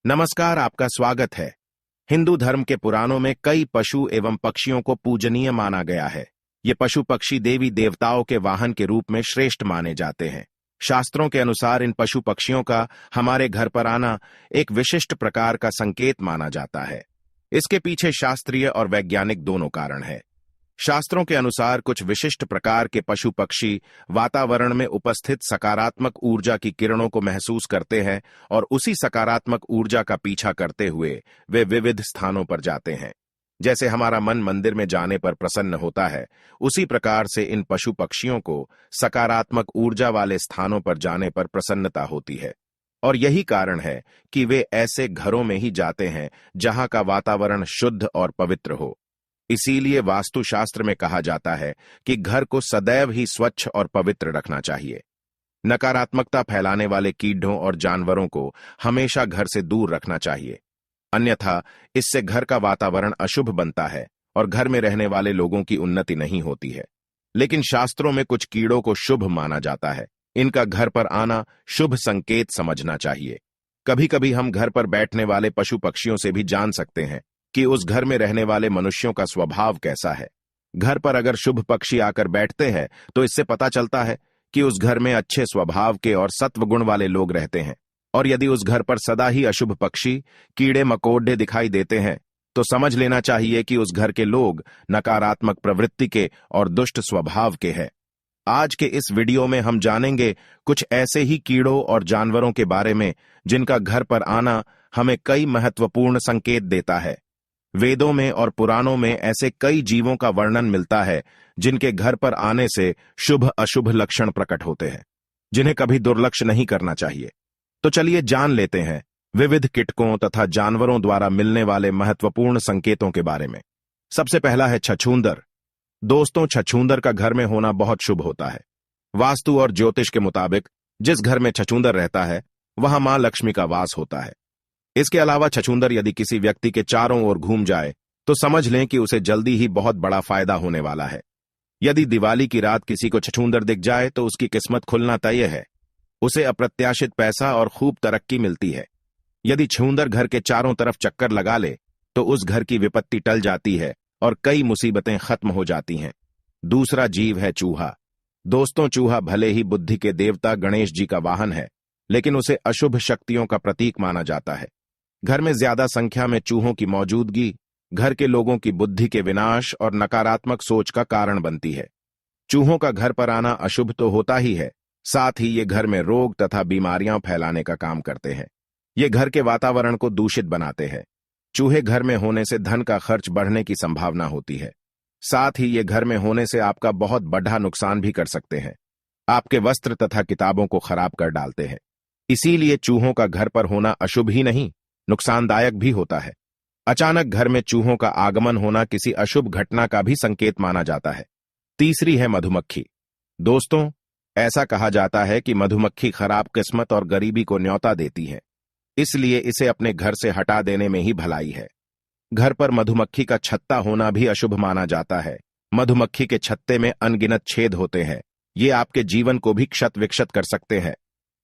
नमस्कार, आपका स्वागत है। हिंदू धर्म के पुराणों में कई पशु एवं पक्षियों को पूजनीय माना गया है। ये पशु पक्षी देवी देवताओं के वाहन के रूप में श्रेष्ठ माने जाते हैं। शास्त्रों के अनुसार इन पशु पक्षियों का हमारे घर पर आना एक विशिष्ट प्रकार का संकेत माना जाता है। इसके पीछे शास्त्रीय और वैज्ञानिक दोनों कारण हैं। शास्त्रों के अनुसार कुछ विशिष्ट प्रकार के पशु पक्षी वातावरण में उपस्थित सकारात्मक ऊर्जा की किरणों को महसूस करते हैं और उसी सकारात्मक ऊर्जा का पीछा करते हुए वे विविध स्थानों पर जाते हैं। जैसे हमारा मन मंदिर में जाने पर प्रसन्न होता है, उसी प्रकार से इन पशु पक्षियों को सकारात्मक ऊर्जा वाले स्थानों पर जाने पर प्रसन्नता होती है। और यही कारण है कि वे ऐसे घरों में ही जाते हैं जहां का वातावरण शुद्ध और पवित्र हो। इसीलिए वास्तुशास्त्र में कहा जाता है कि घर को सदैव ही स्वच्छ और पवित्र रखना चाहिए। नकारात्मकता फैलाने वाले कीड़ों और जानवरों को हमेशा घर से दूर रखना चाहिए, अन्यथा इससे घर का वातावरण अशुभ बनता है और घर में रहने वाले लोगों की उन्नति नहीं होती है। लेकिन शास्त्रों में कुछ कीड़ों को शुभ माना जाता है। इनका घर पर आना शुभ संकेत समझना चाहिए। कभी कभी हम घर पर बैठने वाले पशु पक्षियों से भी जान सकते हैं कि उस घर में रहने वाले मनुष्यों का स्वभाव कैसा है। घर पर अगर शुभ पक्षी आकर बैठते हैं तो इससे पता चलता है कि उस घर में अच्छे स्वभाव के और सत्व गुण वाले लोग रहते हैं। और यदि उस घर पर सदा ही अशुभ पक्षी कीड़े मकोड़े दिखाई देते हैं तो समझ लेना चाहिए कि उस घर के लोग नकारात्मक प्रवृत्ति के और दुष्ट स्वभाव के हैं। आज के इस वीडियो में हम जानेंगे कुछ ऐसे ही कीड़ों और जानवरों के बारे में जिनका घर पर आना हमें कई महत्वपूर्ण संकेत देता है। वेदों में और पुराणों में ऐसे कई जीवों का वर्णन मिलता है जिनके घर पर आने से शुभ अशुभ लक्षण प्रकट होते हैं, जिन्हें कभी दुर्लक्ष्य नहीं करना चाहिए। तो चलिए जान लेते हैं विविध कीटकों तथा जानवरों द्वारा मिलने वाले महत्वपूर्ण संकेतों के बारे में। सबसे पहला है छछूंदर। दोस्तों, छछूंदर का घर में होना बहुत शुभ होता है। वास्तु और ज्योतिष के मुताबिक जिस घर में छछूंदर रहता है वहां मां लक्ष्मी का वास होता है। इसके अलावा छछूंदर यदि किसी व्यक्ति के चारों ओर घूम जाए तो समझ लें कि उसे जल्दी ही बहुत बड़ा फायदा होने वाला है। यदि दिवाली की रात किसी को छछूंदर दिख जाए तो उसकी किस्मत खुलना तय है। उसे अप्रत्याशित पैसा और खूब तरक्की मिलती है। यदि छछूंदर घर के चारों तरफ चक्कर लगा ले तो उस घर की विपत्ति टल जाती है और कई मुसीबतें खत्म हो जाती हैं। दूसरा जीव है चूहा। दोस्तों, चूहा भले ही बुद्धि के देवता गणेश जी का वाहन है, लेकिन उसे अशुभ शक्तियों का प्रतीक माना जाता है। घर में ज्यादा संख्या में चूहों की मौजूदगी घर के लोगों की बुद्धि के विनाश और नकारात्मक सोच का कारण बनती है। चूहों का घर पर आना अशुभ तो होता ही है, साथ ही ये घर में रोग तथा बीमारियां फैलाने का काम करते हैं। ये घर के वातावरण को दूषित बनाते हैं। चूहे घर में होने से धन का खर्च बढ़ने की संभावना होती है। साथ ही ये घर में होने से आपका बहुत बड़ा नुकसान भी कर सकते हैं। आपके वस्त्र तथा किताबों को खराब कर डालते हैं। इसीलिए चूहों का घर पर होना अशुभ ही नहीं, नुकसानदायक भी होता है। अचानक घर में चूहों का आगमन होना किसी अशुभ घटना का भी संकेत माना जाता है। तीसरी है मधुमक्खी। दोस्तों, ऐसा कहा जाता है कि मधुमक्खी खराब किस्मत और गरीबी को न्योता देती है, इसलिए इसे अपने घर से हटा देने में ही भलाई है। घर पर मधुमक्खी का छत्ता होना भी अशुभ माना जाता है। मधुमक्खी के छत्ते में अनगिनत छेद होते हैं। ये आपके जीवन को भी क्षत विक्षत कर सकते हैं।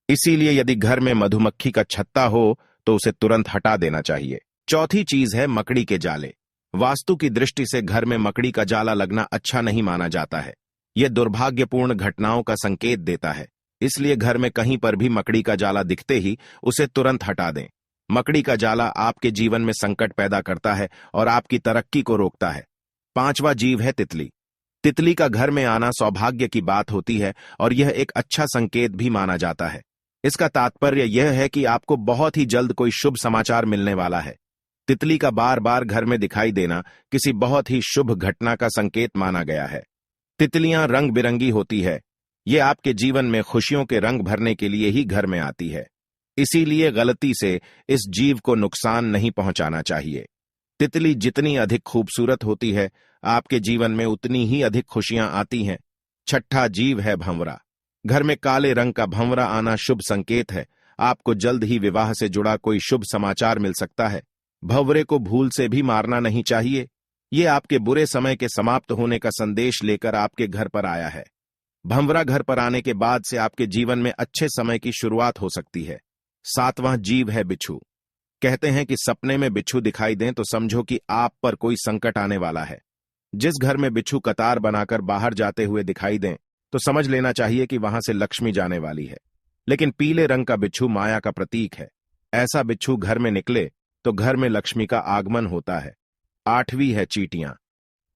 इसीलिए यदि घर में मधुमक्खी का छत्ता हो तो उसे तुरंत हटा देना चाहिए। चौथी चीज है मकड़ी के जाले। वास्तु की दृष्टि से घर में मकड़ी का जाला लगना अच्छा नहीं माना जाता है। यह दुर्भाग्यपूर्ण घटनाओं का संकेत देता है। इसलिए घर में कहीं पर भी मकड़ी का जाला दिखते ही उसे तुरंत हटा दें। मकड़ी का जाला आपके जीवन में संकट पैदा करता है और आपकी तरक्की को रोकता है। पांचवा जीव है तितली। तितली का घर में आना सौभाग्य की बात होती है और यह एक अच्छा संकेत भी माना जाता है। इसका तात्पर्य यह है कि आपको बहुत ही जल्द कोई शुभ समाचार मिलने वाला है। तितली का बार बार घर में दिखाई देना किसी बहुत ही शुभ घटना का संकेत माना गया है। तितलियां रंग बिरंगी होती है। ये आपके जीवन में खुशियों के रंग भरने के लिए ही घर में आती है। इसीलिए गलती से इस जीव को नुकसान नहीं पहुंचाना चाहिए। तितली जितनी अधिक खूबसूरत होती है, आपके जीवन में उतनी ही अधिक खुशियां आती हैं। छठा जीव है भंवरा। घर में काले रंग का भंवरा आना शुभ संकेत है। आपको जल्द ही विवाह से जुड़ा कोई शुभ समाचार मिल सकता है। भंवरे को भूल से भी मारना नहीं चाहिए। ये आपके बुरे समय के समाप्त होने का संदेश लेकर आपके घर पर आया है। भंवरा घर पर आने के बाद से आपके जीवन में अच्छे समय की शुरुआत हो सकती है। सातवां जीव है बिच्छू। कहते हैं कि सपने में बिच्छू दिखाई दें तो समझो कि आप पर कोई संकट आने वाला है। जिस घर में बिच्छू कतार बनाकर बाहर जाते हुए दिखाई दें तो समझ लेना चाहिए कि वहां से लक्ष्मी जाने वाली है। लेकिन पीले रंग का बिच्छू माया का प्रतीक है। ऐसा बिच्छू घर में निकले तो घर में लक्ष्मी का आगमन होता है। 8वीं है चींटियां।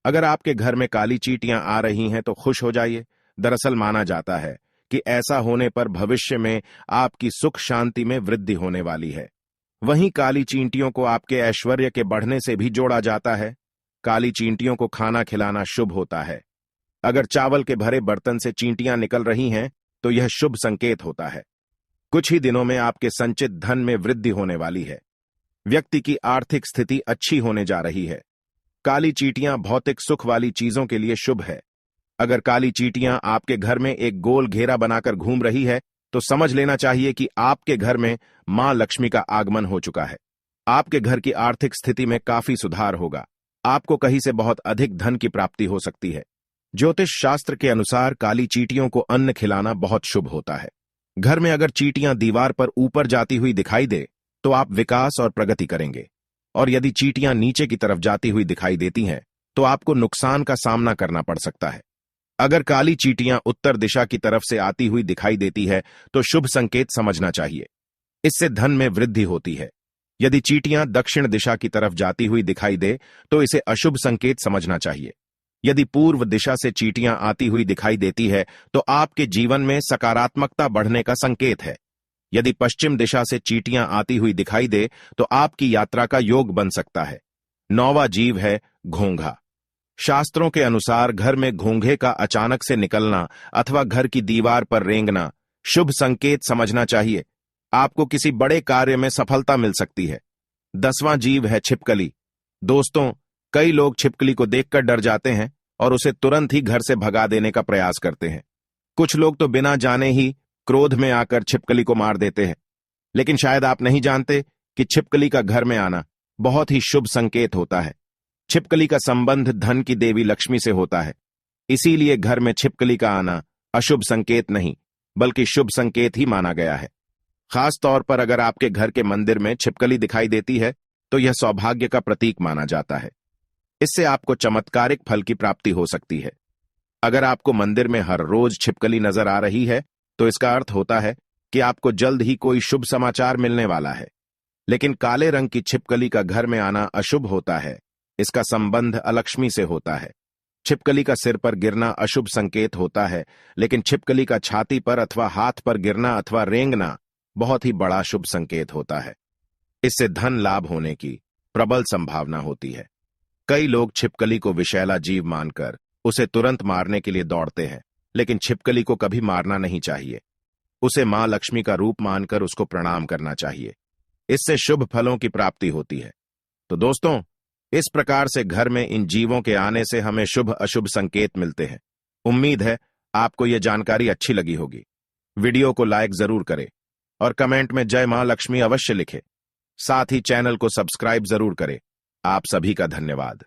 अगर आपके घर में काली चींटियां आ रही हैं तो खुश हो जाइए। दरअसल माना जाता है कि ऐसा होने पर भविष्य में आपकी सुख शांति में वृद्धि होने वाली है। वहीं काली चींटियों को आपके ऐश्वर्य के बढ़ने से भी जोड़ा जाता है। काली चींटियों को खाना खिलाना शुभ होता है। अगर चावल के भरे बर्तन से चींटियां निकल रही हैं तो यह शुभ संकेत होता है। कुछ ही दिनों में आपके संचित धन में वृद्धि होने वाली है। व्यक्ति की आर्थिक स्थिति अच्छी होने जा रही है। काली चींटियां भौतिक सुख वाली चीजों के लिए शुभ है। अगर काली चींटियां आपके घर में एक गोल घेरा बनाकर घूम रही है तो समझ लेना चाहिए कि आपके घर में मां लक्ष्मी का आगमन हो चुका है। आपके घर की आर्थिक स्थिति में काफी सुधार होगा। आपको कहीं से बहुत अधिक धन की प्राप्ति हो सकती है। ज्योतिष शास्त्र के अनुसार काली चींटियों को अन्न खिलाना बहुत शुभ होता है। घर में अगर चींटियां दीवार पर ऊपर जाती हुई दिखाई दे तो आप विकास और प्रगति करेंगे, और यदि चींटियां नीचे की तरफ जाती हुई दिखाई देती हैं तो आपको नुकसान का सामना करना पड़ सकता है। अगर काली चींटियां उत्तर दिशा की तरफ से आती हुई दिखाई देती है तो शुभ संकेत समझना चाहिए। इससे धन में वृद्धि होती है। यदि चींटियां दक्षिण दिशा की तरफ जाती हुई दिखाई दे तो इसे अशुभ संकेत समझना चाहिए। यदि पूर्व दिशा से चींटियां आती हुई दिखाई देती है तो आपके जीवन में सकारात्मकता बढ़ने का संकेत है। यदि पश्चिम दिशा से चींटियां आती हुई दिखाई दे तो आपकी यात्रा का योग बन सकता है। 9वां जीव है घोंघा। शास्त्रों के अनुसार घर में घोंघे का अचानक से निकलना अथवा घर की दीवार पर रेंगना शुभ संकेत समझना चाहिए। आपको किसी बड़े कार्य में सफलता मिल सकती है। 10वां जीव है छिपकली। दोस्तों, कई लोग छिपकली को देखकर डर जाते हैं और उसे तुरंत ही घर से भगा देने का प्रयास करते हैं। कुछ लोग तो बिना जाने ही क्रोध में आकर छिपकली को मार देते हैं। लेकिन शायद आप नहीं जानते कि छिपकली का घर में आना बहुत ही शुभ संकेत होता है। छिपकली का संबंध धन की देवी लक्ष्मी से होता है। इसीलिए घर में छिपकली का आना अशुभ संकेत नहीं बल्कि शुभ संकेत ही माना गया है। खास तौर पर अगर आपके घर के मंदिर में छिपकली दिखाई देती है तो यह सौभाग्य का प्रतीक माना जाता है। इससे आपको चमत्कारिक फल की प्राप्ति हो सकती है। अगर आपको मंदिर में हर रोज छिपकली नजर आ रही है तो इसका अर्थ होता है कि आपको जल्द ही कोई शुभ समाचार मिलने वाला है। लेकिन काले रंग की छिपकली का घर में आना अशुभ होता है। इसका संबंध अलक्ष्मी से होता है। छिपकली का सिर पर गिरना अशुभ संकेत होता है, लेकिन छिपकली का छाती पर अथवा हाथ पर गिरना अथवा रेंगना बहुत ही बड़ा शुभ संकेत होता है। इससे धन लाभ होने की प्रबल संभावना होती है। कई लोग छिपकली को विषैला जीव मानकर उसे तुरंत मारने के लिए दौड़ते हैं, लेकिन छिपकली को कभी मारना नहीं चाहिए। उसे मां लक्ष्मी का रूप मानकर उसको प्रणाम करना चाहिए। इससे शुभ फलों की प्राप्ति होती है। तो दोस्तों, इस प्रकार से घर में इन जीवों के आने से हमें शुभ अशुभ संकेत मिलते हैं। उम्मीद है आपको यह जानकारी अच्छी लगी होगी। वीडियो को लाइक जरूर करें और कमेंट में जय मां लक्ष्मी अवश्य लिखें। साथ ही चैनल को सब्सक्राइब जरूर करें। आप सभी का धन्यवाद।